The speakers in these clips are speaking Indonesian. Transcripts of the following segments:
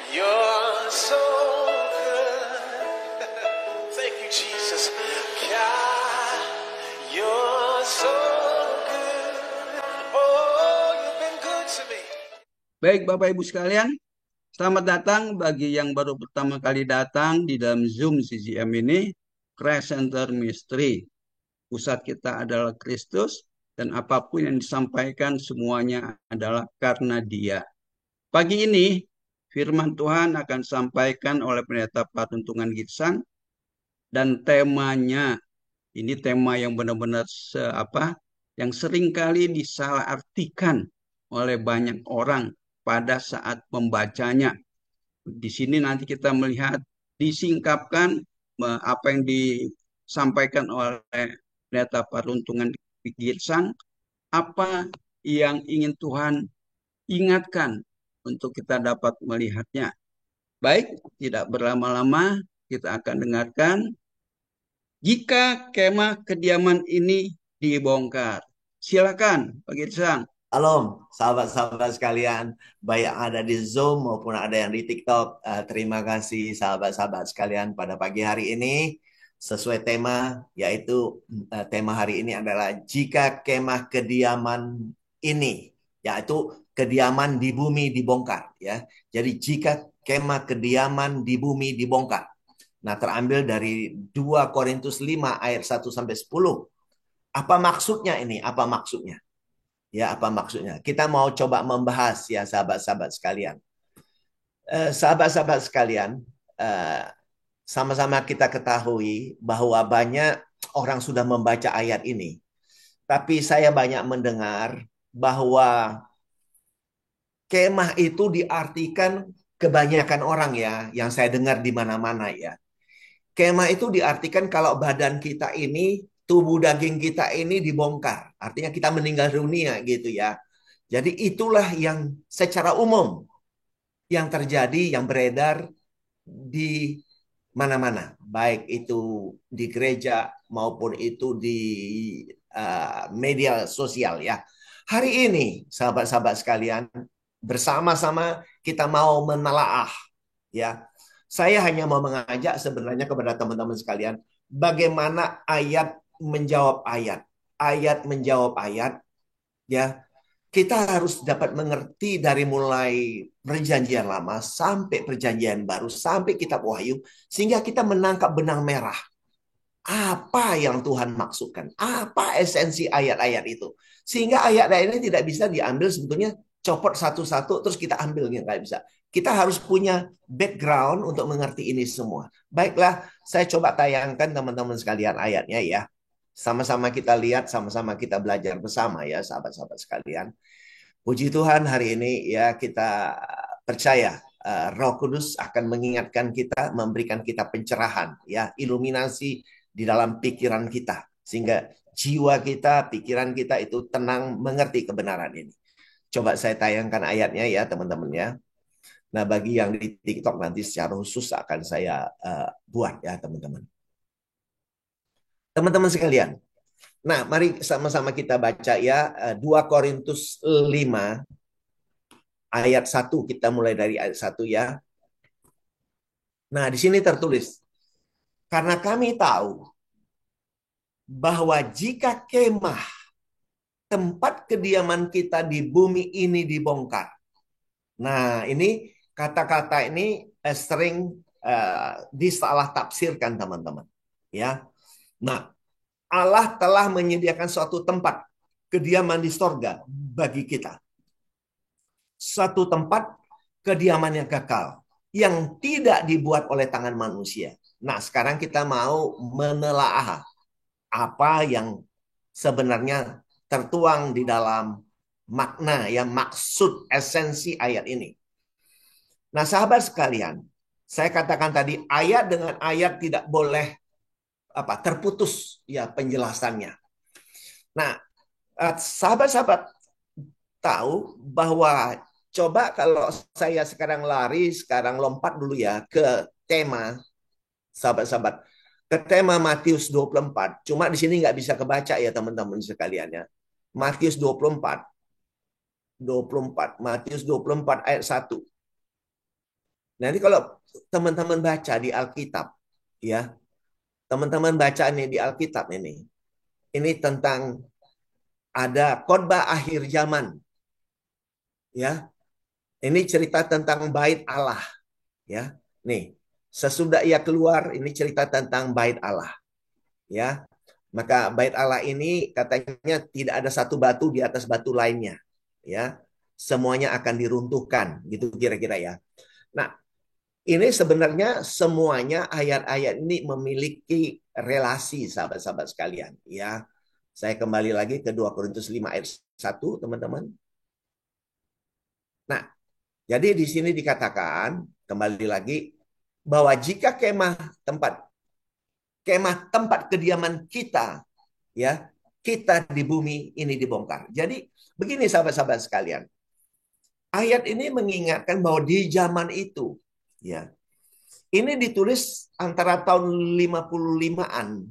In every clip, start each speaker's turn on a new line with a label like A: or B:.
A: You're so good. Thank you, Jesus. God, you're so good. Oh, you've been good to me.
B: Baik, Bapak Ibu sekalian, selamat datang bagi yang baru pertama kali datang di dalam Zoom CGM ini, Christ Center Mystery. Pusat kita adalah Kristus, dan apapun yang disampaikan semuanya adalah karena Dia. Pagi ini, firman Tuhan akan disampaikan oleh Pendeta Patuntungan Gibson, dan temanya, ini tema yang benar-benar yang seringkali disalahartikan oleh banyak orang pada saat membacanya. Di sini nanti kita melihat disingkapkan apa yang disampaikan oleh Pendeta Paruntungan Girsang, apa yang ingin Tuhan ingatkan untuk kita dapat melihatnya. Baik, tidak berlama-lama kita akan dengarkan jika kemah kediaman ini dibongkar. Silakan, Pak Girsang.
C: Halo, sahabat-sahabat sekalian, baik yang ada di Zoom maupun ada yang di TikTok. Terima kasih sahabat-sahabat sekalian pada pagi hari ini. Sesuai tema, yaitu tema hari ini adalah jika kemah kediaman ini, yaitu kediaman di bumi dibongkar. Ya, jadi jika kemah kediaman di bumi dibongkar. Nah, terambil dari 2 Korintus 5 ayat 1-10. Apa maksudnya ini? Apa maksudnya? Ya, apa maksudnya? Kita mau coba membahas ya sahabat-sahabat sekalian. Sahabat-sahabat sekalian, eh, sama-sama kita ketahui bahwa banyak orang sudah membaca ayat ini. Tapi saya banyak mendengar bahwa kemah itu diartikan kebanyakan orang ya, yang saya dengar di mana-mana ya. Kemah itu diartikan kalau badan kita ini, tubuh daging kita ini dibongkar. Artinya kita meninggal dunia gitu ya. Jadi itulah yang secara umum yang terjadi, yang beredar di mana-mana. Baik itu di gereja maupun itu di media sosial ya. Hari ini sahabat-sahabat sekalian, bersama-sama kita mau menelaah ya. Saya hanya mau mengajak sebenarnya kepada teman-teman sekalian, bagaimana ayat menjawab ayat. Ayat menjawab ayat ya. Kita harus dapat mengerti dari mulai perjanjian lama sampai perjanjian baru, sampai kitab Wahyu, sehingga kita menangkap benang merah. Apa yang Tuhan maksudkan? Apa esensi ayat-ayat itu? Sehingga ayat-ayat ini tidak bisa diambil sebetulnya copot satu-satu terus kita ambilnya, nggak bisa. Kita harus punya background untuk mengerti ini semua. Baiklah, saya coba tayangkan teman-teman sekalian ayatnya ya. Sama-sama kita lihat, sama-sama kita belajar bersama ya sahabat-sahabat sekalian. Puji Tuhan hari ini ya kita percaya Roh Kudus akan mengingatkan kita, memberikan kita pencerahan ya, iluminasi di dalam pikiran kita sehingga jiwa kita, pikiran kita itu tenang mengerti kebenaran ini. Coba saya tayangkan ayatnya ya teman-teman ya. Nah, bagi yang di TikTok nanti secara khusus akan saya buat ya teman-teman. Teman-teman sekalian. Nah, mari sama-sama kita baca ya 2 Korintus 5 ayat 1. Kita mulai dari ayat 1 ya. Nah, di sini tertulis, karena kami tahu bahwa jika kemah tempat kediaman kita di bumi ini dibongkar. Nah, ini kata-kata ini sering disalah tafsirkan teman-teman. Ya. Nah, Allah telah menyediakan suatu tempat kediaman di sorga bagi kita. Suatu tempat kediaman yang kekal yang tidak dibuat oleh tangan manusia. Nah, sekarang kita mau menelaah apa yang sebenarnya tertuang di dalam makna ya, maksud esensi ayat ini. Nah, sahabat sekalian, saya katakan tadi ayat dengan ayat tidak boleh terputus ya penjelasannya. Nah, sahabat-sahabat tahu bahwa coba kalau saya sekarang lari, sekarang lompat dulu ya ke tema sahabat-sahabat. Ke tema Matius 24. Cuma di sini nggak bisa kebaca ya teman-teman sekalian ya. Matius 24. Matius 24 ayat 1. Nanti kalau teman-teman baca di Alkitab, ya, teman-teman baca nih di Alkitab ini tentang ada khotbah akhir zaman, ya. Ini cerita tentang bait Allah, ya. Nih, sesudah ia keluar, ini cerita tentang bait Allah, ya. Maka bait Allah ini katanya tidak ada satu batu di atas batu lainnya, ya. Semuanya akan diruntuhkan, gitu kira-kira ya. Nah, ini sebenarnya semuanya ayat-ayat ini memiliki relasi sahabat-sahabat sekalian, ya. Saya kembali lagi ke 2 Korintus 5 ayat 1, teman-teman. Nah, jadi di sini dikatakan kembali lagi bahwa jika kemah tempat kediaman kita, ya, kita di bumi ini dibongkar. Jadi begini sahabat-sahabat sekalian. Ayat ini mengingatkan bahwa di zaman itu, ya, ini ditulis antara tahun 55-an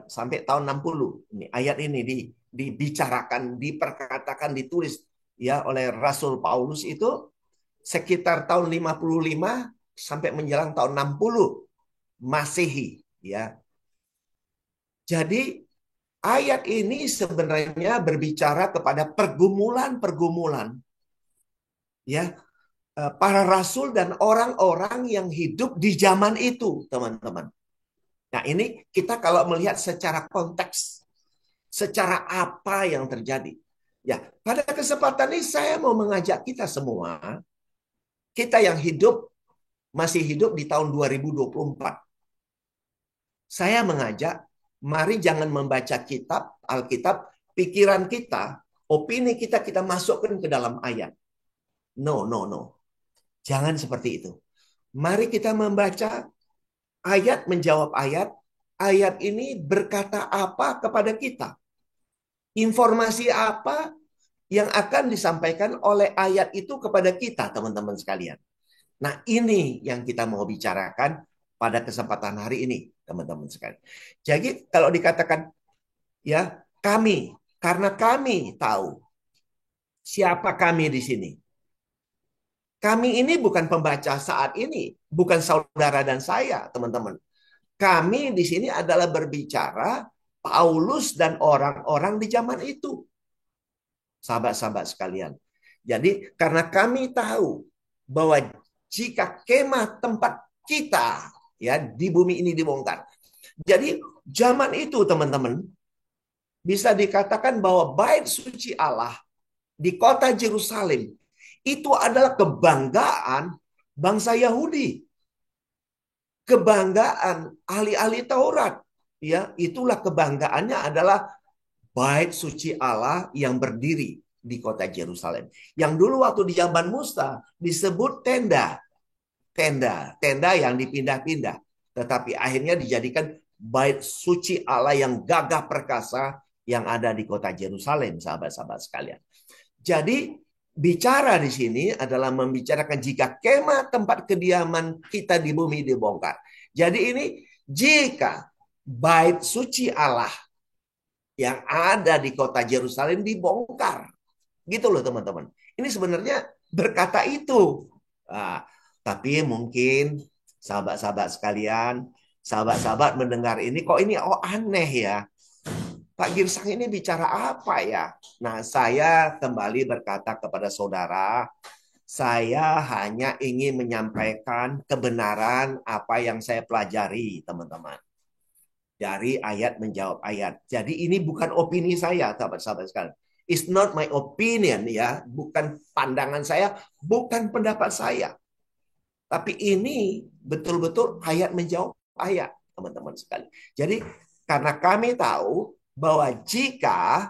C: sampai tahun 60. Ini ayat ini dibicarakan, diperkatakan, ditulis ya oleh Rasul Paulus itu sekitar tahun 55 sampai menjelang tahun 60 Masehi, ya. Jadi ayat ini sebenarnya berbicara kepada pergumulan-pergumulan, ya, para rasul dan orang-orang yang hidup di zaman itu, teman-teman. Nah, ini kita kalau melihat secara konteks, secara apa yang terjadi. Ya, pada kesempatan ini saya mau mengajak kita semua, kita yang masih hidup di tahun 2024. Saya mengajak, mari jangan membaca Alkitab, pikiran kita, opini kita masukkan ke dalam ayat. No, no, no. Jangan seperti itu. Mari kita membaca ayat menjawab ayat. Ayat ini berkata apa kepada kita? Informasi apa yang akan disampaikan oleh ayat itu kepada kita, teman-teman sekalian. Nah, ini yang kita mau bicarakan pada kesempatan hari ini, teman-teman sekalian. Jadi, kalau dikatakan, ya, karena kami tahu siapa kami di sini. Kami ini bukan pembaca saat ini, bukan saudara dan saya, teman-teman. Kami di sini adalah berbicara Paulus dan orang-orang di zaman itu. Sahabat-sahabat sekalian. Jadi karena kami tahu bahwa jika kemah tempat kita ya di bumi ini dibongkar. Jadi zaman itu teman-teman bisa dikatakan bahwa bait suci Allah di kota Yerusalem itu adalah kebanggaan bangsa Yahudi. Kebanggaan ahli-ahli Taurat. Ya, itulah kebanggaannya adalah bait suci Allah yang berdiri di kota Yerusalem. Yang dulu waktu di zaman Musa disebut tenda. Tenda yang dipindah-pindah. Tetapi akhirnya dijadikan bait suci Allah yang gagah perkasa yang ada di kota Yerusalem, sahabat-sahabat sekalian. Jadi bicara di sini adalah membicarakan jika kemah tempat kediaman kita di bumi dibongkar. Jadi ini jika bait suci Allah yang ada di kota Yerusalem dibongkar. Gitu loh teman-teman. Ini sebenarnya berkata itu. Nah, tapi mungkin sahabat-sahabat sekalian, sahabat-sahabat mendengar ini kok ini aneh ya. Pak Girsang ini bicara apa ya? Nah, saya kembali berkata kepada saudara, saya hanya ingin menyampaikan kebenaran apa yang saya pelajari, teman-teman. Dari ayat menjawab ayat. Jadi ini bukan opini saya, sahabat-sahabat sekalian. It's not my opinion ya, bukan pandangan saya, bukan pendapat saya. Tapi ini betul-betul ayat menjawab ayat, teman-teman sekalian. Jadi karena kami tahu bahwa jika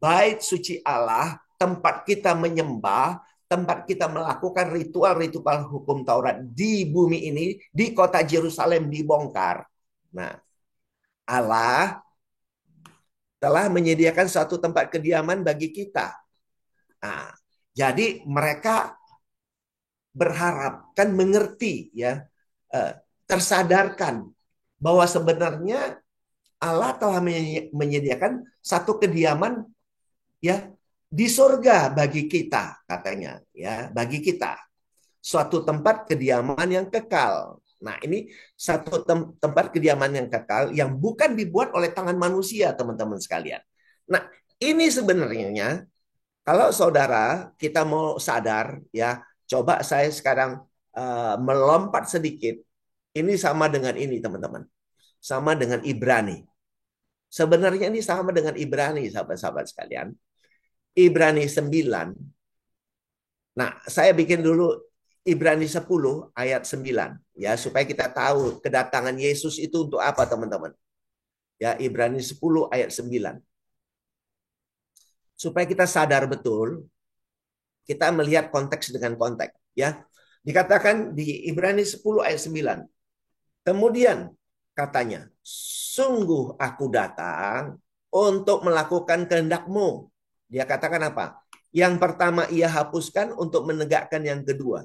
C: bait suci Allah, tempat kita menyembah, tempat kita melakukan ritual-ritual hukum Taurat di bumi ini, di kota Yerusalem dibongkar. Nah, Allah telah menyediakan suatu tempat kediaman bagi kita. Nah, jadi mereka berharap, kan mengerti ya, tersadarkan bahwa sebenarnya Allah telah menyediakan satu kediaman ya di surga bagi kita, katanya ya, bagi kita. suatu tempat kediaman yang kekal. Nah, ini satu tempat kediaman yang kekal yang bukan dibuat oleh tangan manusia, teman-teman sekalian. Nah, ini sebenarnya kalau saudara kita mau sadar ya, coba saya sekarang melompat sedikit. Ini sama dengan ini, teman-teman. Sama dengan Ibrani. Sebenarnya ini sama dengan Ibrani, sahabat-sahabat sekalian. Ibrani 9. Nah, saya bikin dulu Ibrani 10 ayat 9 ya, supaya kita tahu kedatangan Yesus itu untuk apa, teman-teman. Ya, Ibrani 10 ayat 9. Supaya kita sadar betul, kita melihat konteks dengan konteks ya. Dikatakan di Ibrani 10 ayat 9. Kemudian katanya, sungguh aku datang untuk melakukan kehendak-Mu. Dia katakan apa? Yang pertama ia hapuskan untuk menegakkan yang kedua.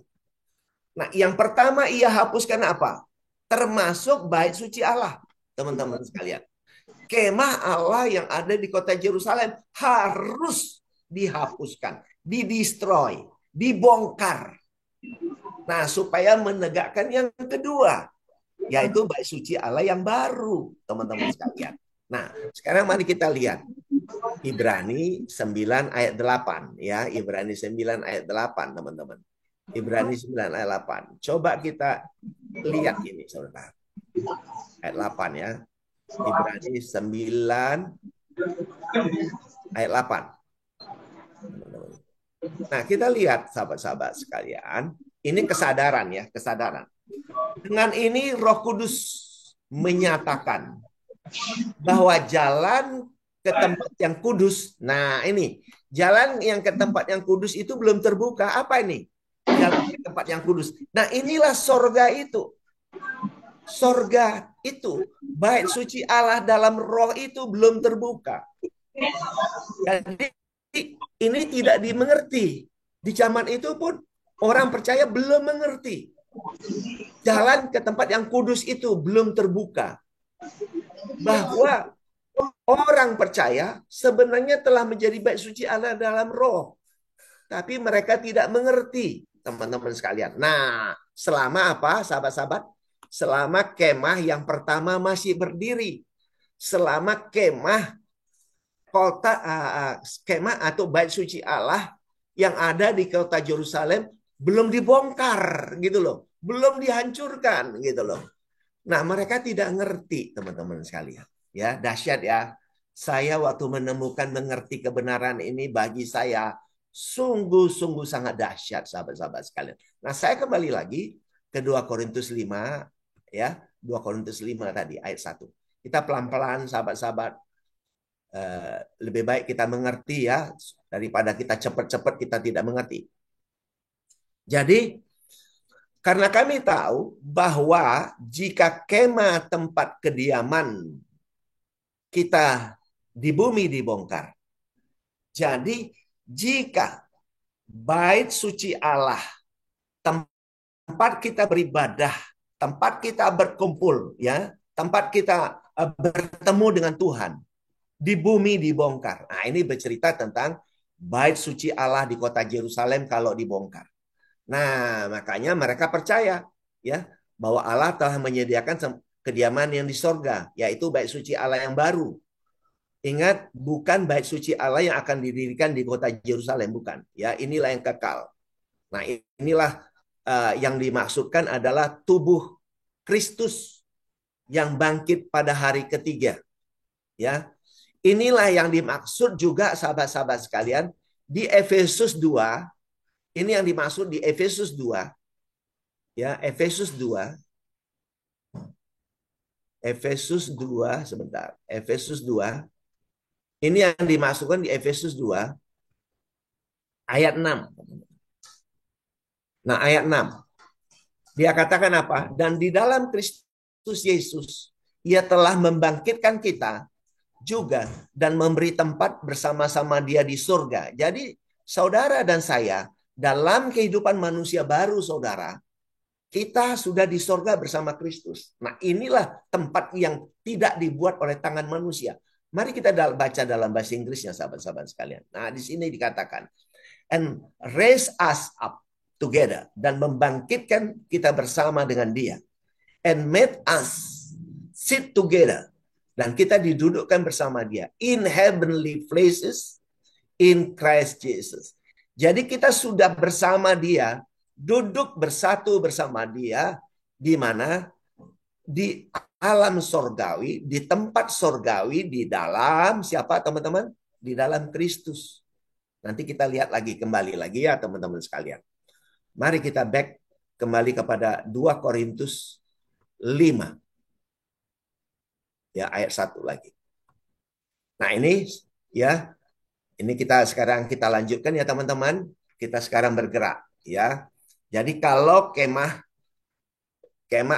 C: Nah, yang pertama ia hapuskan apa? Termasuk bait suci Allah, teman-teman sekalian. Kemah Allah yang ada di kota Yerusalem harus dihapuskan, didestroy, dibongkar. Nah, supaya menegakkan yang kedua, yaitu bait suci Allah yang baru, teman-teman sekalian. Nah, sekarang mari kita lihat Ibrani 9 ayat 8 ya, Ibrani 9 ayat 8, teman-teman. Ibrani 9 ayat 8. Coba kita lihat ini, Saudara. Ayat 8 ya. Ibrani 9 ayat 8. Nah, kita lihat sahabat-sahabat sekalian, ini kesadaran ya, kesadaran. Dengan ini Roh Kudus menyatakan bahwa jalan ke tempat yang kudus. Nah, ini jalan yang ke tempat yang kudus itu belum terbuka. Apa ini? Jalan ke tempat yang kudus. Nah, inilah sorga itu. Sorga itu, bait suci Allah dalam roh itu belum terbuka. Jadi ini tidak dimengerti. Di zaman itu pun orang percaya belum mengerti. Jalan ke tempat yang kudus itu belum terbuka. Bahwa orang percaya sebenarnya telah menjadi bait suci Allah dalam roh. Tapi mereka tidak mengerti, teman-teman sekalian. Nah, selama apa, sahabat-sahabat? Selama kemah yang pertama masih berdiri. Selama kemah kemah atau bait suci Allah yang ada di kota Yerusalem belum dibongkar gitu loh. Belum dihancurkan gitu loh. Nah, mereka tidak ngerti, teman-teman sekalian. Ya, dahsyat ya. Saya waktu menemukan mengerti kebenaran ini bagi saya sungguh-sungguh sangat dahsyat, sahabat-sahabat sekalian. Nah, saya kembali lagi ke 2 Korintus 5 ya, 2 Korintus 5 tadi ayat 1. Kita pelan-pelan sahabat-sahabat, lebih baik kita mengerti ya daripada kita cepat-cepat kita tidak mengerti. Jadi karena kami tahu bahwa jika kemah tempat kediaman kita di bumi dibongkar. Jadi jika bait suci Allah, tempat kita beribadah, tempat kita berkumpul, ya, tempat kita bertemu dengan Tuhan, di bumi dibongkar. Nah, ini bercerita tentang bait suci Allah di kota Yerusalem kalau dibongkar. Nah, makanya mereka percaya ya bahwa Allah telah menyediakan kediaman yang di sorga, yaitu bait suci Allah yang baru. Ingat, bukan bait suci Allah yang akan didirikan di kota Yerusalem, bukan. Ya, inilah yang kekal. Nah, inilah yang dimaksudkan adalah tubuh Kristus yang bangkit pada hari ketiga. Ya, inilah yang dimaksud juga sahabat-sahabat sekalian di Efesus 2. Ini yang dimaksud di Efesus 2. Ya, Efesus 2. Efesus 2 sebentar. Efesus 2. Ini yang dimaksudkan di Efesus 2 ayat 6. Nah, ayat 6. Dia katakan apa? Dan di dalam Kristus Yesus, Ia telah membangkitkan kita juga dan memberi tempat bersama-sama Dia di surga. Jadi, saudara dan saya, dalam kehidupan manusia baru, saudara, kita sudah di surga bersama Kristus. Nah, inilah tempat yang tidak dibuat oleh tangan manusia. Mari kita baca dalam bahasa Inggrisnya, sahabat-sahabat sekalian. Nah, di sini dikatakan, and raise us up together. Dan membangkitkan kita bersama dengan dia. And made us sit together. Dan kita didudukkan bersama dia. In heavenly places in Christ Jesus. Jadi kita sudah bersama dia, duduk bersatu bersama dia, di mana? Di alam sorgawi, di tempat sorgawi, di dalam siapa teman-teman? Di dalam Kristus. Nanti kita lihat lagi, kembali lagi ya teman-teman sekalian. Mari kita back kembali kepada 2 Korintus 5. Ya, ayat 1 lagi. Nah, ini ya, ini sekarang kita lanjutkan ya teman-teman. Kita sekarang bergerak ya. Jadi kalau kemah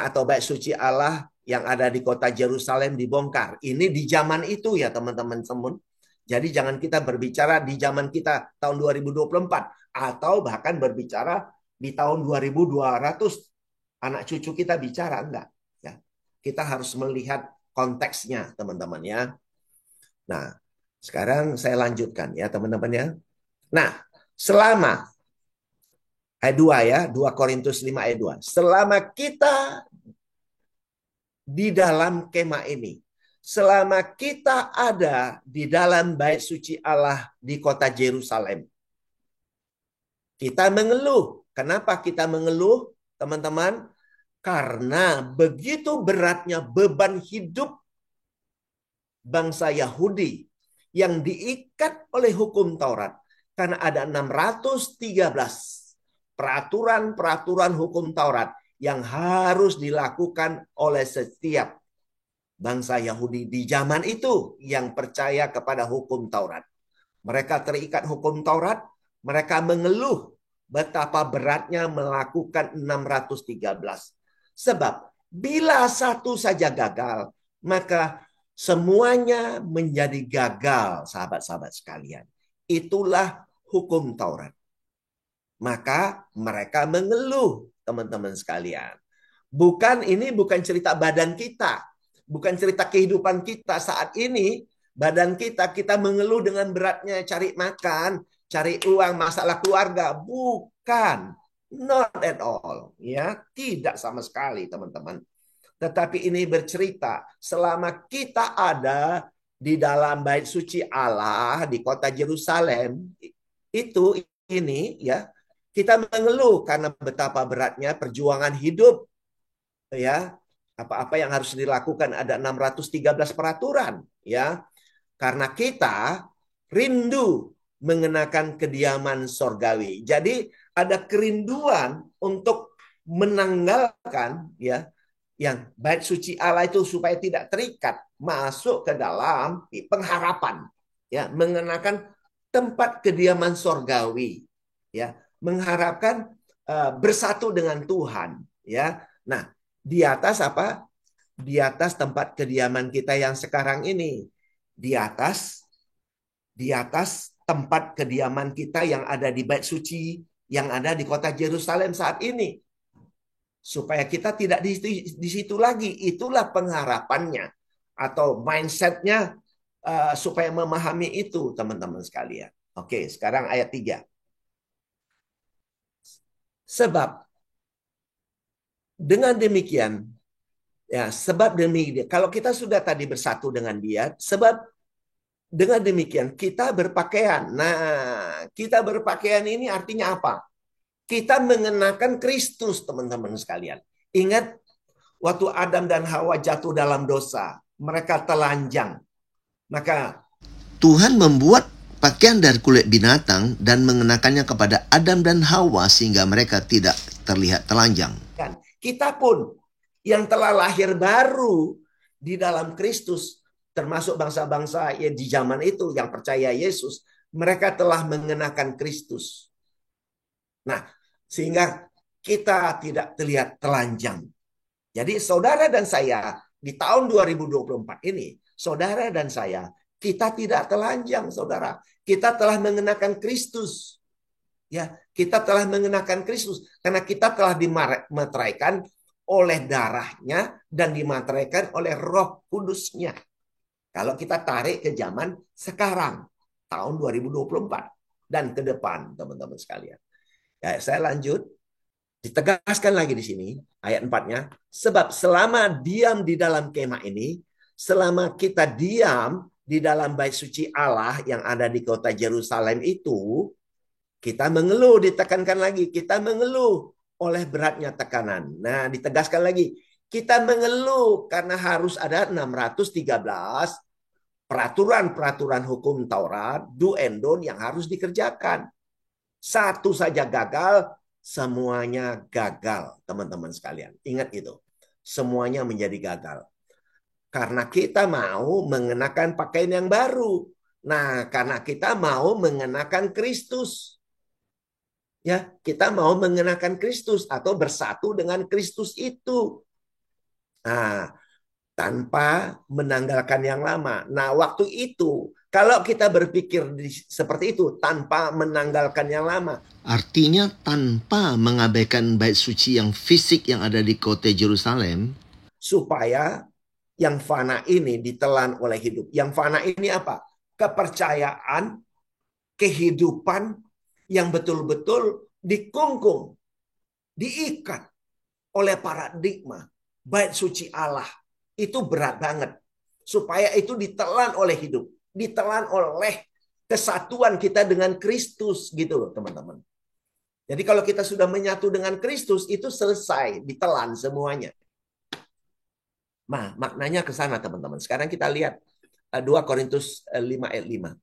C: atau bait suci Allah yang ada di kota Yerusalem dibongkar. Ini di zaman itu ya teman-teman semua. Jadi jangan kita berbicara di zaman kita tahun 2024 atau bahkan berbicara di tahun 2200 anak cucu kita bicara, enggak ya. Kita harus melihat konteksnya teman-teman ya. Nah, sekarang saya lanjutkan ya teman-teman ya. Nah, selama ayat 2 ya, 2 Korintus 5 ayat 2. Selama kita di dalam kemah ini, selama kita ada di dalam bait suci Allah di kota Yerusalem, kita mengeluh. Kenapa kita mengeluh, teman-teman? Karena begitu beratnya beban hidup bangsa Yahudi yang diikat oleh hukum Taurat. Karena ada 613 peraturan-peraturan hukum Taurat yang harus dilakukan oleh setiap bangsa Yahudi di zaman itu yang percaya kepada hukum Taurat. Mereka terikat hukum Taurat, mereka mengeluh betapa beratnya melakukan 613. Sebab bila satu saja gagal, maka semuanya menjadi gagal, sahabat-sahabat sekalian. Itulah hukum Taurat. Maka mereka mengeluh, teman-teman sekalian. Ini bukan cerita badan kita. Bukan cerita kehidupan kita saat ini. Badan kita mengeluh dengan beratnya cari makan, cari uang, masalah keluarga. Bukan. Not at all. Ya, tidak sama sekali, teman-teman. Tetapi ini bercerita selama kita ada di dalam bait suci Allah di kota Yerusalem, ini ya, kita mengeluh karena betapa beratnya perjuangan hidup. Ya, apa-apa yang harus dilakukan, ada 613 peraturan ya. Karena kita rindu mengenakan kediaman sorgawi. Jadi ada kerinduan untuk menanggalkan ya yang bait suci Allah itu supaya tidak terikat, masuk ke dalam pengharapan ya, mengenakan tempat kediaman sorgawi ya, mengharapkan bersatu dengan Tuhan ya. Nah, di atas apa? Di atas tempat kediaman kita yang sekarang ini. Di atas tempat kediaman kita yang ada di bait suci yang ada di kota Yerusalem saat ini. Supaya kita tidak di situ lagi. Itulah pengharapannya atau mindsetnya supaya memahami itu, teman-teman sekalian. Oke, sekarang ayat 3. Sebab dengan demikian, ya, sebab demikian, kalau kita sudah tadi bersatu dengan dia, sebab dengan demikian kita berpakaian. Nah, kita berpakaian ini artinya apa? Kita mengenakan Kristus, teman-teman sekalian. Ingat, waktu Adam dan Hawa jatuh dalam dosa, mereka telanjang. Maka Tuhan membuat pakaian dari kulit binatang dan mengenakannya kepada Adam dan Hawa sehingga mereka tidak terlihat telanjang. Kita pun yang telah lahir baru di dalam Kristus, termasuk bangsa-bangsa yang di zaman itu yang percaya Yesus, mereka telah mengenakan Kristus. Nah, sehingga kita tidak terlihat telanjang. Jadi saudara dan saya di tahun 2024 ini, saudara dan saya, kita tidak telanjang, saudara. Kita telah mengenakan Kristus. Ya, kita telah mengenakan Kristus karena kita telah dimateraikan oleh darahnya dan dimateraikan oleh Roh Kudusnya. Kalau kita tarik ke zaman sekarang, tahun 2024 dan ke depan, teman-teman sekalian. Ya, saya lanjut. Ditegaskan lagi di sini ayat 4-nya. Sebab selama diam di dalam kemah ini, selama kita diam di dalam bait suci Allah yang ada di kota Yerusalem itu, kita mengeluh, ditekankan lagi, kita mengeluh oleh beratnya tekanan. Nah, ditegaskan lagi, kita mengeluh karena harus ada 613 peraturan-peraturan hukum Taurat, do and don't yang harus dikerjakan. Satu saja gagal, semuanya gagal, teman-teman sekalian. Ingat itu. Semuanya menjadi gagal. Karena kita mau mengenakan pakaian yang baru. Nah, karena kita mau mengenakan Kristus. Ya, kita mau mengenakan Kristus atau bersatu dengan Kristus itu. Nah, tanpa menanggalkan yang lama. Nah, waktu itu kalau kita berpikir seperti itu tanpa menanggalkan yang lama, artinya tanpa mengabaikan bait suci yang fisik yang ada di kota Yerusalem, supaya yang fana ini ditelan oleh hidup. Yang fana ini apa? Kepercayaan, kehidupan yang betul-betul dikungkung, diikat oleh paradigma bait suci Allah. Itu berat banget. Supaya itu ditelan oleh hidup. Ditelan oleh kesatuan kita dengan Kristus gitu loh teman-teman. Jadi kalau kita sudah menyatu dengan Kristus itu selesai, ditelan semuanya. Nah, maknanya ke sana teman-teman. Sekarang kita lihat 2 Korintus 5 ayat 5.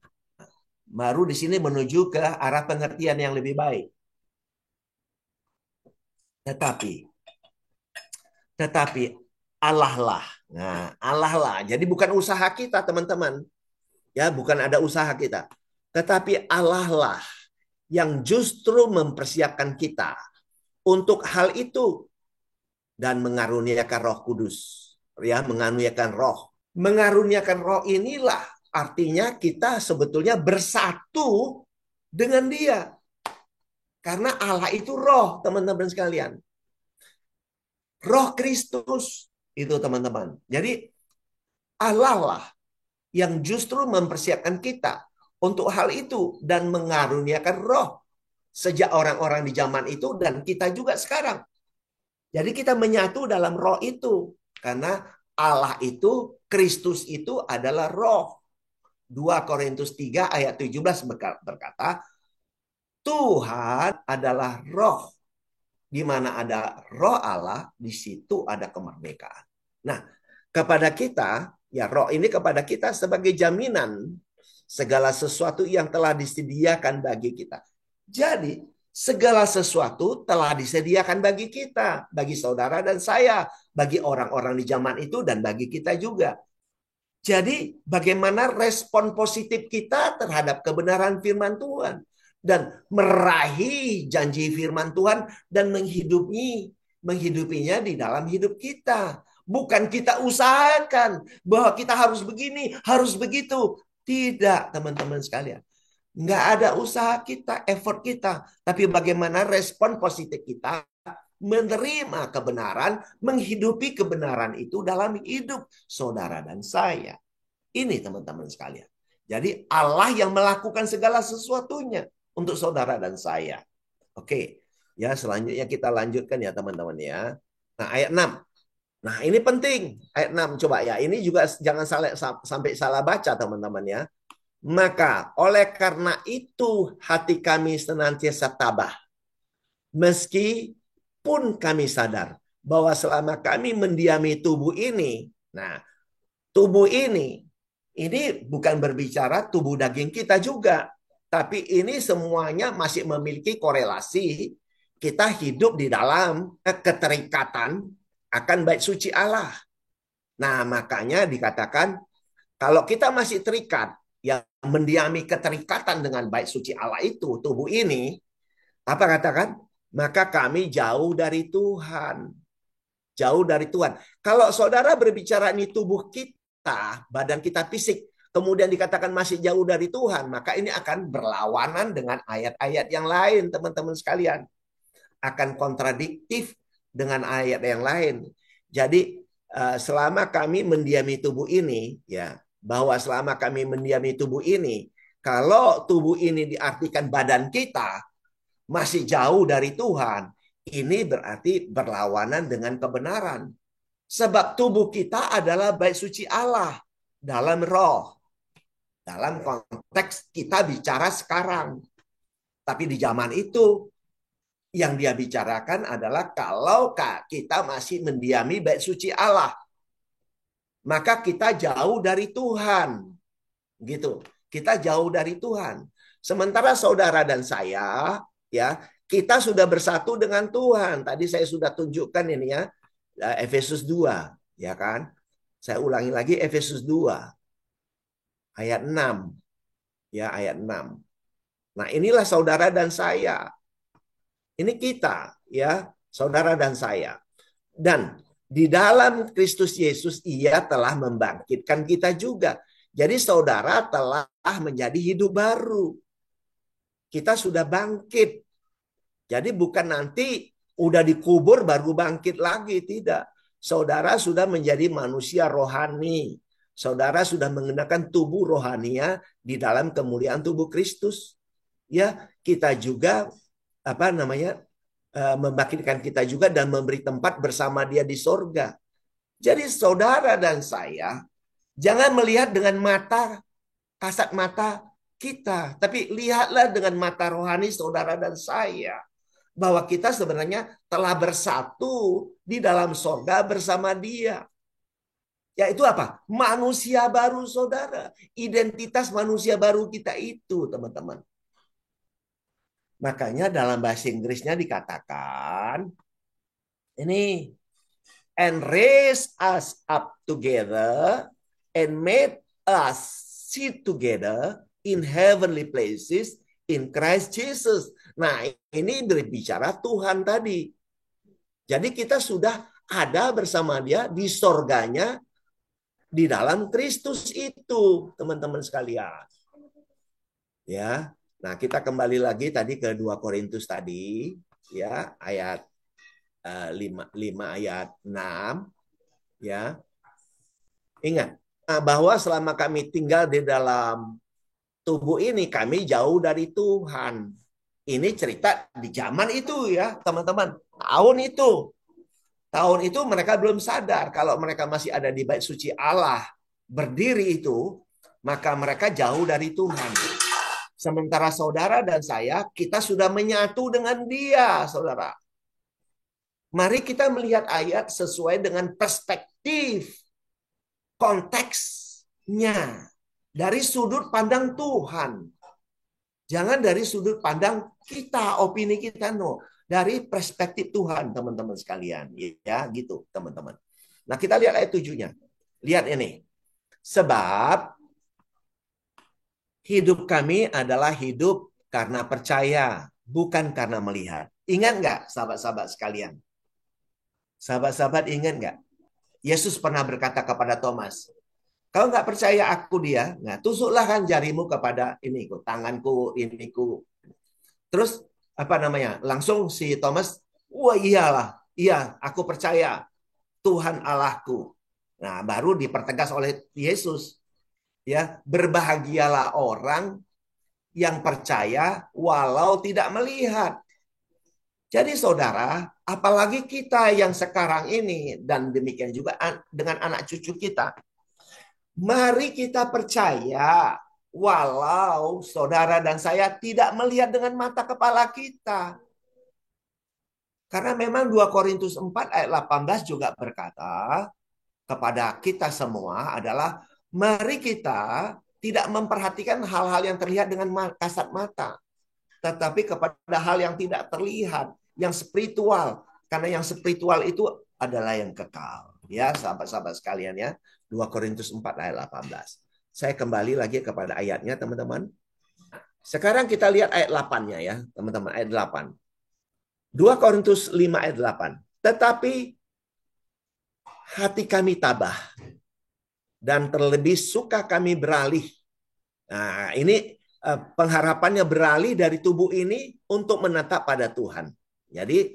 C: Baru di sini menuju ke arah pengertian yang lebih baik. Tetapi Allah lah. Nah, Allah lah. Jadi bukan usaha kita, teman-teman. Ya, bukan ada usaha kita. Tetapi Allah lah yang justru mempersiapkan kita untuk hal itu dan mengaruniakan Roh Kudus. Ya, mengaruniakan roh. Mengaruniakan roh inilah artinya kita sebetulnya bersatu dengan Dia. Karena Allah itu roh, teman-teman sekalian. Roh Kristus itu teman-teman. Jadi Allah lah yang justru mempersiapkan kita untuk hal itu dan mengaruniakan roh sejak orang-orang di zaman itu dan kita juga sekarang. Jadi kita menyatu dalam roh itu karena Allah itu, Kristus itu adalah roh. 2 Korintus 3 ayat 17 berkata, Tuhan adalah roh. Di mana ada roh Allah, di situ ada kemerdekaan. Nah, kepada kita, ya roh ini kepada kita sebagai jaminan segala sesuatu yang telah disediakan bagi kita. Jadi, segala sesuatu telah disediakan bagi kita, bagi saudara dan saya, bagi orang-orang di zaman itu dan bagi kita juga. Jadi, bagaimana respon positif kita terhadap kebenaran firman Tuhan? Dan meraih janji firman Tuhan dan menghidupinya di dalam hidup kita. Bukan kita usahakan bahwa kita harus begini, harus begitu. Tidak, teman-teman sekalian. Nggak ada usaha kita, effort kita. Tapi bagaimana respon positif kita menerima kebenaran, menghidupi kebenaran itu dalam hidup saudara dan saya. Ini teman-teman sekalian. Jadi Allah yang melakukan segala sesuatunya untuk saudara dan saya. Oke, ya selanjutnya kita lanjutkan ya teman-teman ya. Nah ayat 6. Nah ini penting. Ayat 6 coba ya. Ini juga jangan sampai salah baca teman-teman ya. Maka oleh karena itu hati kami senantiasa tabah. Meskipun kami sadar bahwa selama kami mendiami tubuh ini. Nah tubuh ini bukan berbicara tubuh daging kita juga. Tapi ini semuanya masih memiliki korelasi. Kita hidup di dalam keterikatan akan bait suci Allah. Nah, makanya dikatakan kalau kita masih terikat, yang mendiami keterikatan dengan bait suci Allah itu, tubuh ini, apa katakan? Maka kami jauh dari Tuhan. Jauh dari Tuhan. Kalau saudara berbicara ini tubuh kita, badan kita fisik, kemudian dikatakan masih jauh dari Tuhan, maka ini akan berlawanan dengan ayat-ayat yang lain, teman-teman sekalian. Akan kontradiktif dengan ayat yang lain. Jadi selama kami mendiami tubuh ini, ya, bahwa selama kami mendiami tubuh ini, kalau tubuh ini diartikan badan kita, masih jauh dari Tuhan, ini berarti berlawanan dengan kebenaran. Sebab tubuh kita adalah bait suci Allah dalam roh. Dalam konteks kita bicara sekarang. Tapi di zaman itu, yang dia bicarakan adalah kalau kita masih mendiami bait suci Allah, maka kita jauh dari Tuhan. Gitu. Kita jauh dari Tuhan. Sementara saudara dan saya, ya, kita sudah bersatu dengan Tuhan. Tadi saya sudah tunjukkan ini ya, Efesus 2, ya kan? Saya ulangi lagi Efesus 2 ayat 6. Ya, ayat 6. Nah, inilah saudara dan saya. Ini kita, ya, saudara dan saya. Dan di dalam Kristus Yesus ia telah membangkitkan kita juga. Jadi saudara telah menjadi hidup baru. Kita sudah bangkit. Jadi bukan nanti udah dikubur baru bangkit lagi, tidak. Saudara sudah menjadi manusia rohani. Saudara sudah mengenakan tubuh rohania di dalam kemuliaan tubuh Kristus. Ya, kita juga membangkitkan kita juga dan memberi tempat bersama Dia di sorga. Jadi saudara dan saya jangan melihat dengan mata kasat mata kita, tapi lihatlah dengan mata rohani saudara dan saya, bahwa kita sebenarnya telah bersatu di dalam sorga bersama Dia. Yaitu apa? Manusia baru, saudara. Identitas manusia baru kita itu, teman-teman. Makanya dalam bahasa Inggrisnya dikatakan, ini, and raise us up together and made us sit together in heavenly places in Christ Jesus. Nah, ini berbicara Tuhan tadi. Jadi kita sudah ada bersama Dia di sorganya di dalam Kristus itu, teman-teman sekalian. Ya. Nah, kita kembali lagi tadi ke 2 Korintus tadi, ya, ayat 5 ayat 6, ya. Ingat bahwa selama kami tinggal di dalam tubuh ini, kami jauh dari Tuhan. Ini cerita di zaman itu ya, teman-teman. Tahun itu mereka belum sadar kalau mereka masih ada di bait suci Allah berdiri itu, maka mereka jauh dari Tuhan. Sementara saudara dan saya, kita sudah menyatu dengan Dia, saudara. Mari kita melihat ayat sesuai dengan perspektif, konteksnya. Dari sudut pandang Tuhan. Jangan dari sudut pandang kita, opini kita, no. Dari perspektif Tuhan, teman-teman sekalian. Ya, gitu, teman-teman. Nah, kita lihat ayat 7-nya. Lihat ini. Sebab hidup kami adalah hidup karena percaya, bukan karena melihat. Ingat nggak, sahabat-sahabat sekalian? Sahabat-sahabat ingat nggak? Yesus pernah berkata kepada Thomas, kau nggak percaya aku Dia? Nah, tusuklah kan jarimu kepada iniku, tanganku, iniku. Terus langsung si Thomas, wah iyalah, iya aku percaya Tuhan Allahku. Nah, baru dipertegas oleh Yesus. Ya, berbahagialah orang yang percaya walau tidak melihat. Jadi saudara, apalagi kita yang sekarang ini dan demikian juga dengan anak cucu kita. Mari kita percaya walau saudara dan saya tidak melihat dengan mata kepala kita. Karena memang 2 Korintus 4 ayat 18 juga berkata kepada kita semua adalah mari kita tidak memperhatikan hal-hal yang terlihat dengan kasat mata. Tetapi kepada hal yang tidak terlihat, yang spiritual. Karena yang spiritual itu adalah yang kekal. Ya, sahabat-sahabat sekalian ya. 2 Korintus 4 ayat 18. Saya kembali lagi kepada ayatnya, teman-teman. Sekarang kita lihat ayat 8-nya ya, teman-teman. Ayat 8. 2 Korintus 5 ayat 8. Tetapi hati kami tabah dan terlebih suka kami beralih. Nah, ini pengharapannya beralih dari tubuh ini untuk menatap pada Tuhan. Jadi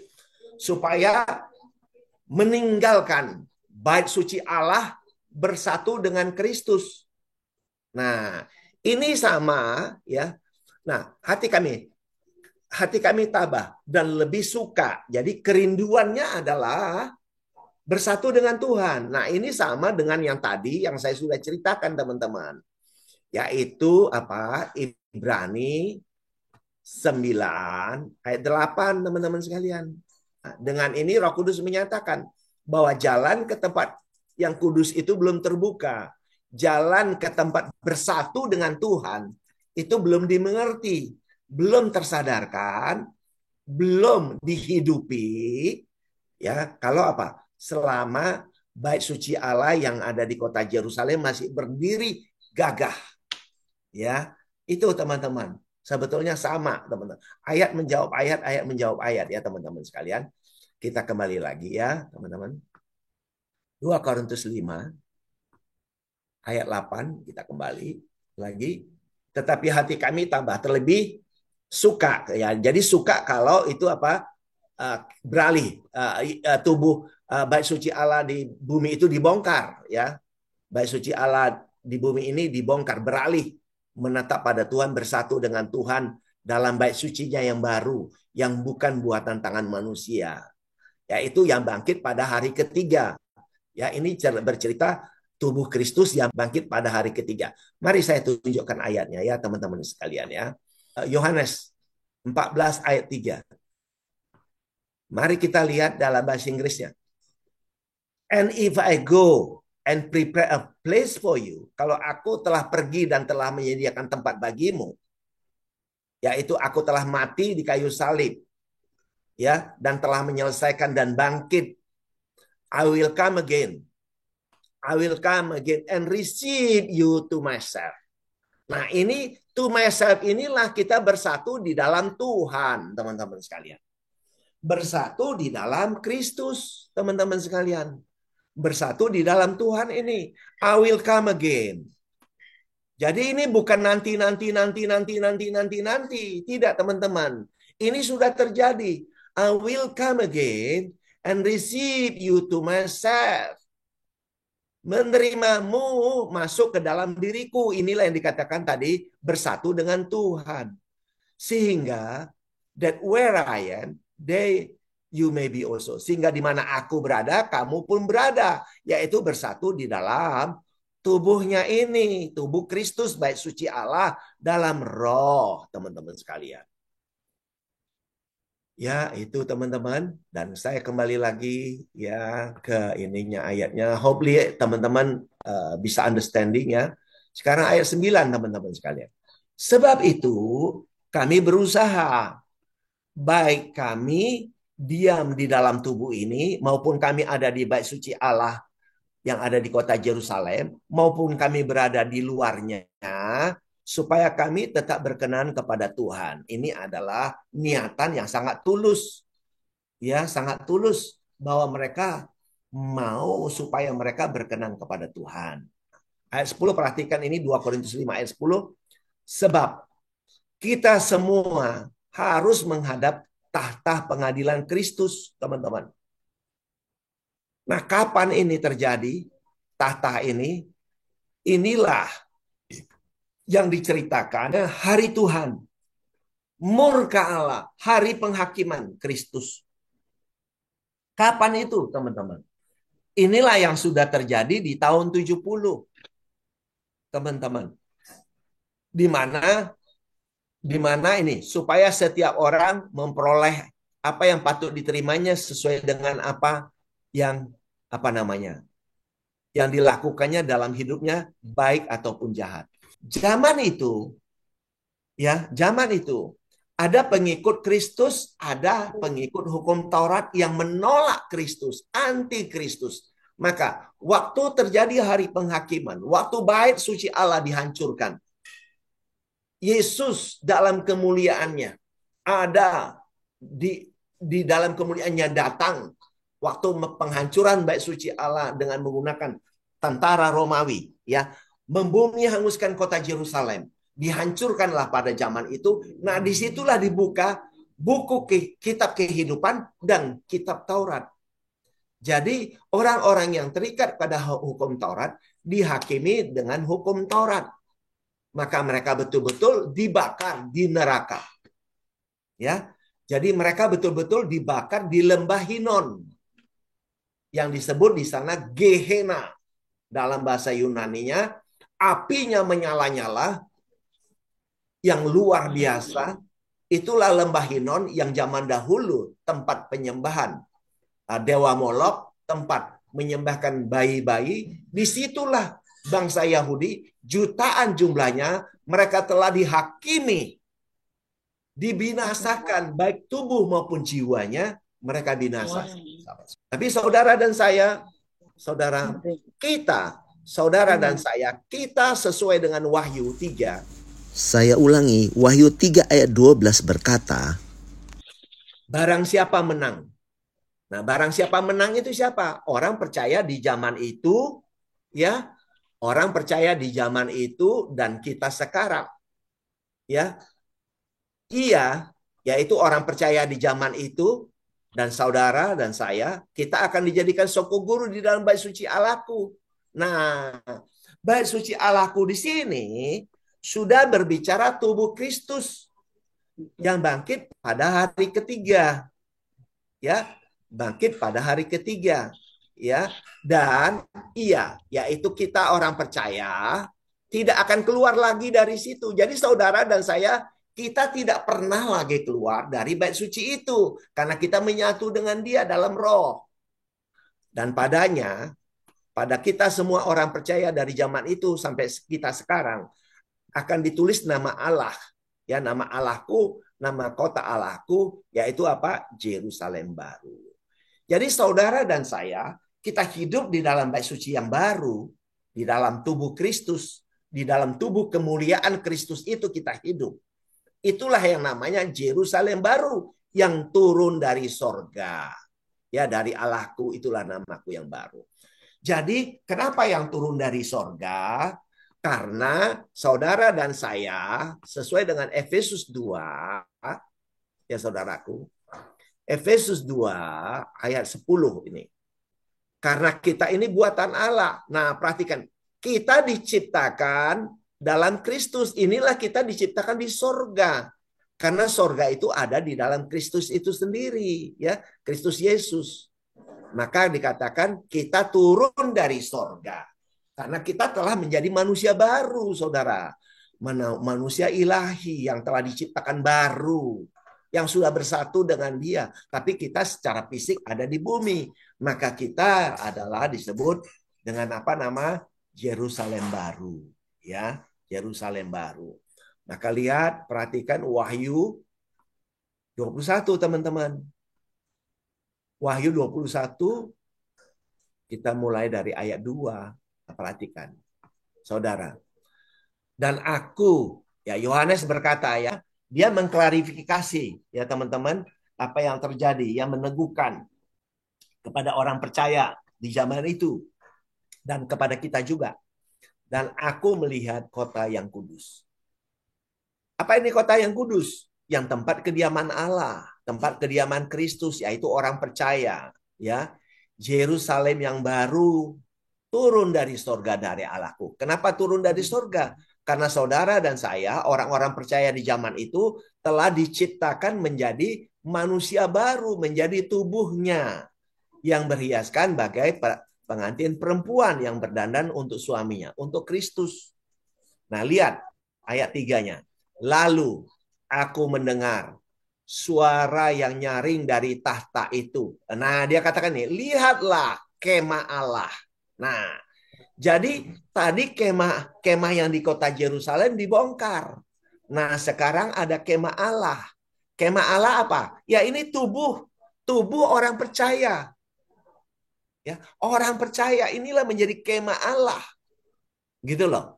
C: supaya meninggalkan bait suci Allah bersatu dengan Kristus. Nah, ini sama ya. Nah, hati kami hati kami tabah dan lebih suka. Jadi kerinduannya adalah bersatu dengan Tuhan. Nah, ini sama dengan yang tadi yang saya sudah ceritakan, teman-teman. Yaitu apa? Ibrani 9 ayat 8, teman-teman sekalian. Nah, dengan ini Roh Kudus menyatakan bahwa jalan ke tempat yang kudus itu belum terbuka. Jalan ke tempat bersatu dengan Tuhan itu belum dimengerti, belum tersadarkan, belum dihidupi, ya, kalau apa? Selama bait suci Allah yang ada di kota Yerusalem masih berdiri gagah, ya. Itu teman-teman. Sebetulnya sama, teman-teman. Ayat menjawab ayat, ayat menjawab ayat, ya, teman-teman sekalian. Kita kembali lagi, ya, teman-teman. 2 Korintus 5 ayat 8, kita kembali lagi. Tetapi hati kami tambah terlebih suka, ya. Jadi suka kalau itu apa? Beralih, tubuh bait suci Allah di bumi itu dibongkar, ya. Bait suci Allah di bumi ini dibongkar, beralih menetap pada Tuhan, bersatu dengan Tuhan dalam bait sucinya yang baru, yang bukan buatan tangan manusia, yaitu yang bangkit pada hari ketiga. Ya, ini bercerita tubuh Kristus yang bangkit pada hari ketiga. Mari saya tunjukkan ayatnya, ya, teman-teman sekalian, ya. Yohanes 14 ayat 3. Mari kita lihat dalam bahasa Inggrisnya. And if I go and prepare a place for you. Kalau aku telah pergi dan telah menyediakan tempat bagimu. Yaitu aku telah mati di kayu salib. Ya, dan telah menyelesaikan dan bangkit. I will come again. I will come again and receive you to myself. Nah, ini to myself inilah kita bersatu di dalam Tuhan, teman-teman sekalian. Bersatu di dalam Kristus, teman-teman sekalian. Bersatu di dalam Tuhan ini. I will come again. Jadi ini bukan nanti. Tidak, teman-teman. Ini sudah terjadi. I will come again and receive you to myself. Menerimamu masuk ke dalam diriku. Inilah yang dikatakan tadi, bersatu dengan Tuhan. Sehingga that where I am, you may be also. Sehingga di mana aku berada, kamu pun berada. Yaitu bersatu di dalam tubuhnya ini. Tubuh Kristus, bait suci Allah dalam roh, teman-teman sekalian. Ya, itu teman-teman. Dan saya kembali lagi, ya, ke ininya ayatnya. Hopefully teman-teman bisa understanding, ya. Sekarang ayat 9, teman-teman sekalian. Sebab itu kami berusaha, baik kami diam di dalam tubuh ini, maupun kami ada di bait suci Allah yang ada di kota Yerusalem, maupun kami berada di luarnya, supaya kami tetap berkenan kepada Tuhan. Ini adalah niatan yang sangat tulus. Ya, sangat tulus bahwa mereka mau supaya mereka berkenan kepada Tuhan. Ayat 10, perhatikan ini 2 Korintus 5 ayat 10. Sebab kita semua harus menghadap tahta pengadilan Kristus, teman-teman. Nah, kapan ini terjadi? Tahta ini, inilah yang diceritakan hari Tuhan. Murka Allah, hari penghakiman Kristus. Kapan itu, teman-teman? Inilah yang sudah terjadi di tahun 70. Teman-teman. Di mana ini supaya setiap orang memperoleh apa yang patut diterimanya sesuai dengan apa yang yang dilakukannya dalam hidupnya, baik ataupun jahat. Zaman itu, ya, zaman itu ada pengikut Kristus, ada pengikut hukum Taurat yang menolak Kristus, anti Kristus. Maka waktu terjadi hari penghakiman, waktu bait suci Allah dihancurkan, Yesus dalam kemuliaannya ada di dalam kemuliaannya datang waktu penghancuran bait suci Allah dengan menggunakan tentara Romawi, ya, membumi hanguskan kota Yerusalem, dihancurkanlah pada zaman itu. Nah, disitulah dibuka buku kitab kehidupan dan kitab Taurat. Jadi orang-orang yang terikat pada hukum Taurat dihakimi dengan hukum Taurat. Maka mereka betul-betul dibakar di neraka. Ya. Jadi mereka betul-betul dibakar di lembah Hinon yang disebut di sana Gehenna. Dalam bahasa Yunaninya, apinya menyala-nyala yang luar biasa. Itulah lembah Hinon yang zaman dahulu tempat penyembahan dewa Molok, tempat menyembahkan bayi-bayi. Disitulah bangsa Yahudi, jutaan jumlahnya, mereka telah dihakimi, dibinasakan, baik tubuh maupun jiwanya, mereka binasa. Tapi saudara dan saya, saudara, saudara dan saya, kita sesuai dengan Wahyu 3.
D: Saya ulangi, Wahyu 3 ayat 12 berkata,
C: Barang siapa menang. Nah, barang siapa menang itu siapa? Orang percaya di zaman itu, ya. Orang percaya di zaman itu dan kita sekarang. Ya. Iya, yaitu orang percaya di zaman itu dan saudara dan saya, kita akan dijadikan soko guru di dalam bait suci Allahku. Nah, bait suci Allahku di sini sudah berbicara tubuh Kristus yang bangkit pada hari ketiga. Ya, bangkit pada hari ketiga. Ya, dan iya, yaitu kita orang percaya tidak akan keluar lagi dari situ. Jadi saudara dan saya, kita tidak pernah lagi keluar dari bait suci itu karena kita menyatu dengan Dia dalam roh. Dan padanya, pada kita semua orang percaya dari zaman itu sampai kita sekarang akan ditulis nama Allah. Ya, nama Allahku, nama kota Allahku, yaitu apa? Yerusalem baru. Jadi saudara dan saya, kita hidup di dalam bait suci yang baru, di dalam tubuh Kristus, di dalam tubuh kemuliaan Kristus itu kita hidup. Itulah yang namanya Yerusalem baru yang turun dari sorga. Ya, dari Allahku, itulah namaku yang baru. Jadi kenapa yang turun dari sorga? Karena saudara dan saya sesuai dengan Efesus 2, ya saudaraku, Efesus 2 ayat 10 ini. Karena kita ini buatan Allah. Nah, perhatikan, kita diciptakan dalam Kristus. Inilah kita diciptakan di sorga. Karena sorga itu ada di dalam Kristus itu sendiri, ya, Kristus Yesus. Maka dikatakan kita turun dari sorga. Karena kita telah menjadi manusia baru, saudara. Manusia ilahi yang telah diciptakan baru. Yang sudah bersatu dengan Dia. Tapi kita secara fisik ada di bumi. Maka kita adalah disebut dengan apa nama? Yerusalem baru. Ya, Yerusalem baru. Maka lihat, perhatikan Wahyu 21, teman-teman. Wahyu 21, kita mulai dari ayat 2. Perhatikan, saudara. Dan aku, ya Yohanes berkata ya, dia mengklarifikasi ya teman-teman apa yang terjadi, yang meneguhkan kepada orang percaya di zaman itu dan kepada kita juga. Dan aku melihat kota yang kudus. Apa ini kota yang kudus? Yang tempat kediaman Allah, tempat kediaman Kristus, yaitu orang percaya, ya. Yerusalem yang baru turun dari sorga dari Allahku. Kenapa turun dari sorga? Karena saudara dan saya, orang-orang percaya di zaman itu telah diciptakan menjadi manusia baru, menjadi tubuhnya yang berhiaskan bagai pengantin perempuan yang berdandan untuk suaminya, untuk Kristus. Nah, lihat ayat 3-nya. Lalu aku mendengar suara yang nyaring dari tahta itu. Nah, dia katakan nih, lihatlah kemah Allah. Nah, jadi tadi kemah yang di kota Yerusalem dibongkar. Nah, sekarang ada kemah Allah. Kemah Allah apa? Ya, ini tubuh orang percaya. Ya, orang percaya inilah menjadi kemah Allah. Gitu loh.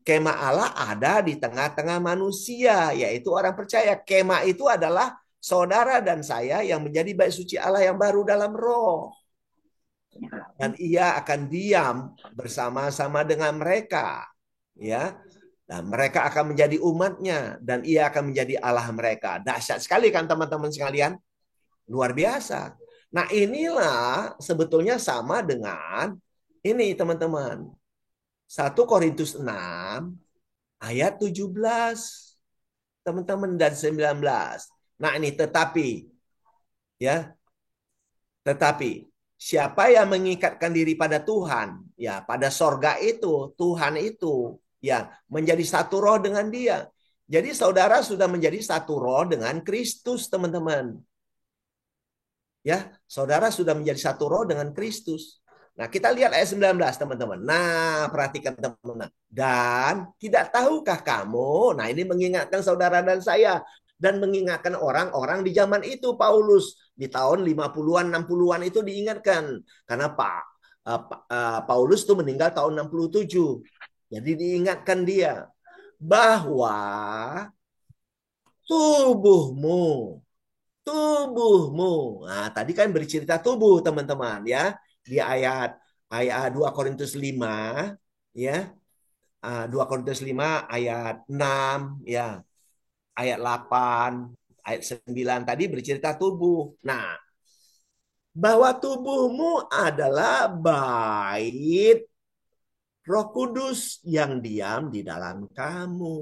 C: Kemah Allah ada di tengah-tengah manusia, yaitu orang percaya. Kemah itu adalah saudara dan saya yang menjadi bait suci Allah yang baru dalam roh. Dan ia akan diam bersama-sama dengan mereka, ya. Dan mereka akan menjadi umatnya dan ia akan menjadi Allah mereka. Dahsyat sekali kan teman-teman sekalian? Luar biasa. Nah, inilah sebetulnya sama dengan ini teman-teman. 1 Korintus 6 ayat 17 teman-teman dan 19. Nah ini tetapi, ya, tetapi siapa yang mengikatkan diri pada Tuhan, ya pada sorga itu, Tuhan itu, ya menjadi satu roh dengan dia. Jadi saudara sudah menjadi satu roh dengan Kristus, teman-teman. Ya, saudara sudah menjadi satu roh dengan Kristus. Nah, kita lihat ayat 19, teman-teman. Nah, perhatikan teman-teman. Dan tidak tahukah kamu, nah ini mengingatkan saudara dan saya, dan mengingatkan orang-orang di zaman itu, Paulus. Di tahun 50-an, 60-an itu diingatkan. Karena Paulus itu meninggal tahun 67. Jadi diingatkan dia bahwa tubuhmu tubuhmu. Nah, tadi kan bercerita tubuh, teman-teman, ya. Di ayat 2 Korintus 5, ya. 2 Korintus 5 ayat 6, ya. Ayat 8, ayat 9 tadi bercerita tubuh. Nah, bahwa tubuhmu adalah bait Roh Kudus yang diam di dalam kamu.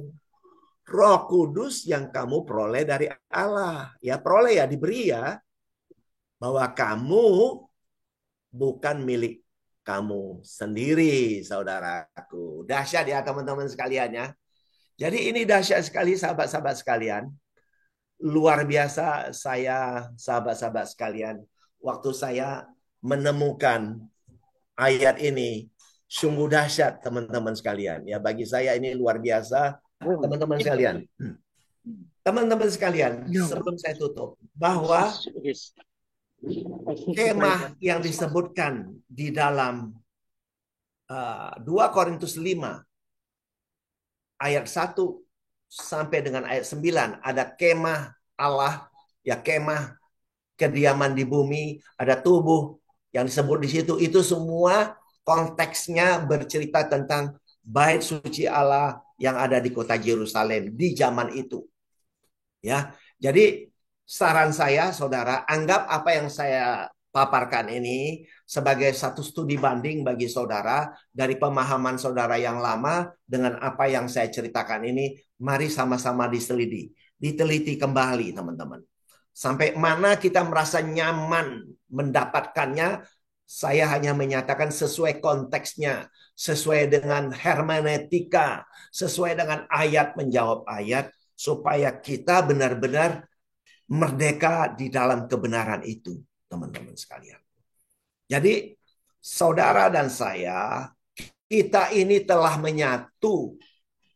C: Roh Kudus yang kamu peroleh dari Allah. Ya, peroleh ya, diberi ya. Bahwa kamu bukan milik kamu sendiri, saudaraku. Dahsyat ya teman-teman sekalian ya. Jadi ini dahsyat sekali sahabat-sahabat sekalian. Luar biasa saya, sahabat-sahabat sekalian. Waktu saya menemukan ayat ini, sungguh dahsyat teman-teman sekalian. Ya, bagi saya ini luar biasa, teman-teman sekalian. Teman-teman sekalian, sebelum saya tutup, bahwa kemah yang disebutkan di dalam 2 Korintus 5 ayat 1 sampai dengan ayat 9 ada kemah Allah, ya kemah kediaman di bumi, ada tubuh yang disebut di situ. Itu semua konteksnya bercerita tentang bait suci Allah yang ada di kota Yerusalem di zaman itu. Ya. Jadi saran saya, saudara, anggap apa yang saya paparkan ini sebagai satu studi banding bagi saudara dari pemahaman saudara yang lama dengan apa yang saya ceritakan ini. Mari sama-sama diteliti kembali, teman-teman. Sampai mana kita merasa nyaman mendapatkannya, saya hanya menyatakan sesuai konteksnya, sesuai dengan hermeneutika, sesuai dengan ayat menjawab ayat, supaya kita benar-benar merdeka di dalam kebenaran itu, teman-teman sekalian. Jadi, saudara dan saya, kita ini telah menyatu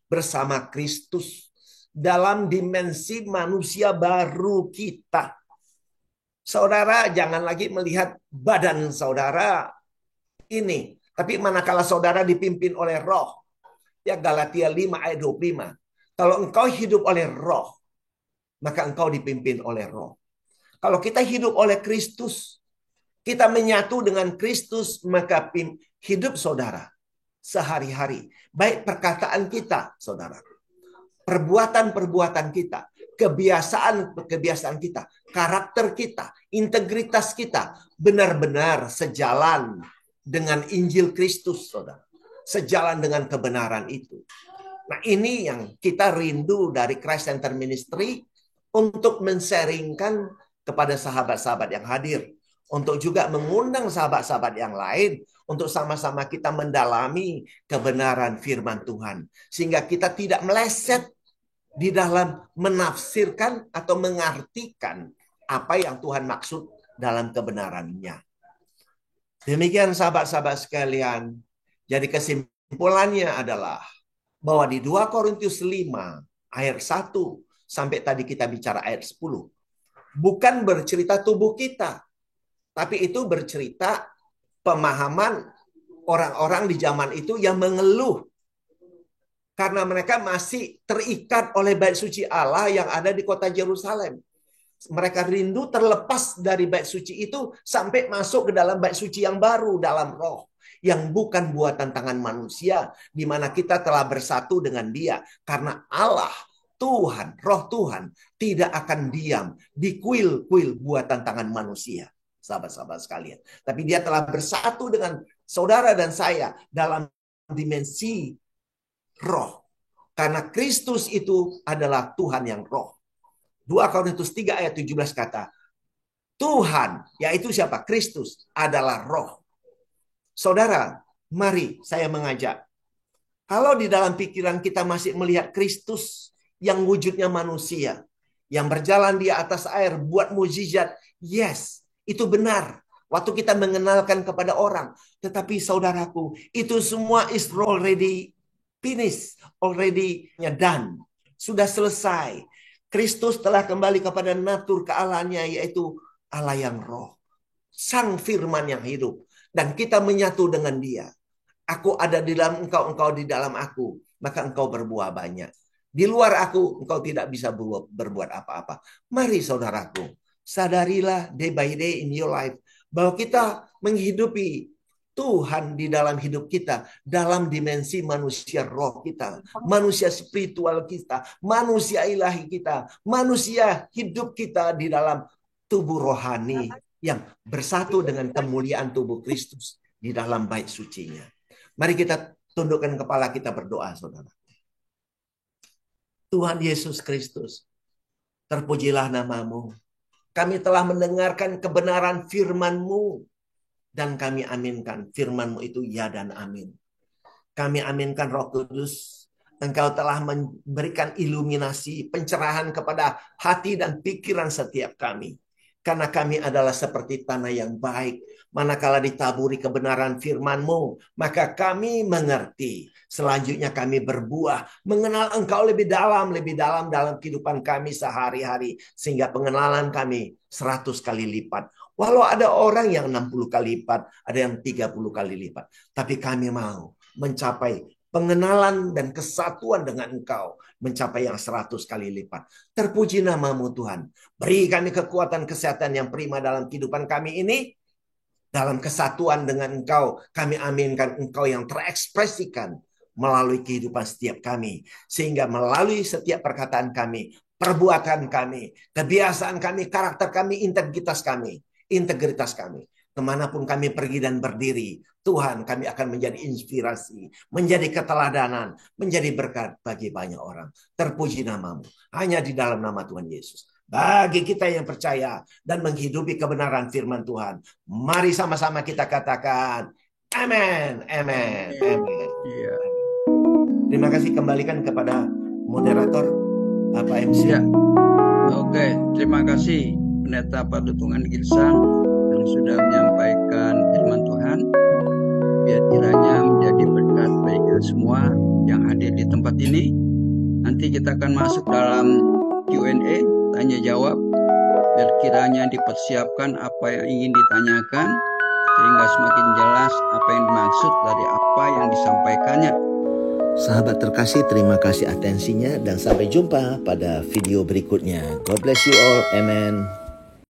C: bersama Kristus dalam dimensi manusia baru kita. Saudara jangan lagi melihat badan saudara ini, tapi manakala saudara dipimpin oleh Roh. Ya, Galatia 5 ayat 25. Kalau engkau hidup oleh Roh, maka engkau dipimpin oleh Roh. Kalau kita hidup oleh Kristus, kita menyatu dengan Kristus, maka hidup saudara sehari-hari, baik perkataan kita, saudara, perbuatan-perbuatan kita, kebiasaan-kebiasaan kita, karakter kita, integritas kita benar-benar sejalan dengan Injil Kristus, saudara. Sejalan dengan kebenaran itu. Nah, ini yang kita rindu dari Christ Center Ministry untuk men-sharingkan kepada sahabat-sahabat yang hadir. Untuk juga mengundang sahabat-sahabat yang lain untuk sama-sama kita mendalami kebenaran firman Tuhan. Sehingga kita tidak meleset di dalam menafsirkan atau mengartikan apa yang Tuhan maksud dalam kebenarannya. Demikian sahabat-sahabat sekalian. Jadi kesimpulannya adalah bahwa di 2 Korintus 5 ayat 1 sampai tadi kita bicara ayat 10. Bukan bercerita tubuh kita. Tapi itu bercerita pemahaman orang-orang di zaman itu yang mengeluh. Karena mereka masih terikat oleh bait suci Allah yang ada di kota Yerusalem. Mereka rindu terlepas dari bait suci itu sampai masuk ke dalam bait suci yang baru dalam roh. Yang bukan buatan tangan manusia, di mana kita telah bersatu dengan Dia. Karena Allah, Tuhan, Roh Tuhan, tidak akan diam di kuil-kuil buatan tangan manusia, sahabat-sahabat sekalian. Tapi Dia telah bersatu dengan saudara dan saya dalam dimensi roh. Karena Kristus itu adalah Tuhan yang roh. 2 Korintus 3 ayat 17 kata, Tuhan, yaitu siapa? Kristus adalah roh. Saudara, mari saya mengajak. Kalau di dalam pikiran kita masih melihat Kristus yang wujudnya manusia, yang berjalan di atas air, buat mukjizat, yes, itu benar. Waktu kita mengenalkan kepada orang. Tetapi saudaraku, itu semua is already finished, already done. Sudah selesai. Kristus telah kembali kepada natur kealahannya, yaitu Allah yang roh. Sang firman yang hidup. Dan kita menyatu dengan dia. Aku ada di dalam engkau, engkau di dalam aku. Maka engkau berbuah banyak. Di luar aku, engkau tidak bisa berbuat apa-apa. Mari saudaraku, sadarilah day by day in your life. Bahwa kita menghidupi Tuhan di dalam hidup kita. Dalam dimensi manusia roh kita. Manusia spiritual kita. Manusia ilahi kita. Manusia hidup kita di dalam tubuh rohani. Yang bersatu dengan kemuliaan tubuh Kristus. Di dalam bait sucinya. Mari kita tundukkan kepala kita berdoa, saudara. Tuhan Yesus Kristus, terpujilah namamu. Kami telah mendengarkan kebenaran firman-Mu. Dan kami aminkan firman-Mu itu ya dan amin. Kami aminkan Roh Kudus. Engkau telah memberikan iluminasi, pencerahan kepada hati dan pikiran setiap kami. Karena kami adalah seperti tanah yang baik. Manakala ditaburi kebenaran firman-Mu, maka kami mengerti. Selanjutnya kami berbuah, mengenal Engkau lebih dalam dalam kehidupan kami sehari-hari. Sehingga pengenalan kami 100 kali lipat. Walau ada orang yang 60 kali lipat, ada yang 30 kali lipat. Tapi kami mau mencapai pengenalan dan kesatuan dengan Engkau. Mencapai yang 100 kali lipat. Terpuji namamu Tuhan. Beri kami kekuatan kesehatan yang prima dalam kehidupan kami ini. Dalam kesatuan dengan Engkau, kami aminkan Engkau yang terekspresikan melalui kehidupan setiap kami. Sehingga melalui setiap perkataan kami, perbuatan kami, kebiasaan kami, karakter kami, integritas kami. Kemanapun kami pergi dan berdiri, Tuhan, kami akan menjadi inspirasi, menjadi keteladanan, menjadi berkat bagi banyak orang. Terpuji namamu. Hanya di dalam nama Tuhan Yesus. Bagi kita yang percaya dan menghidupi kebenaran firman Tuhan, mari sama-sama kita katakan, amin, amin, amin.
B: Iya.
C: Terima kasih, kembalikan kepada moderator, Bapak MC.
B: Ya. Oke, terima kasih Pendeta Padutungan Girsang yang sudah menyampaikan firman Tuhan. Biar kiranya menjadi berkat bagi kita semua yang hadir di tempat ini. Nanti kita akan masuk dalam Q&A, tanya jawab. Biar kiranya dipersiapkan apa yang ingin ditanyakan, sehingga semakin jelas apa yang dimaksud dari apa yang disampaikannya.
D: Sahabat terkasih, terima kasih atensinya dan sampai jumpa pada video berikutnya. God bless you all. Amen.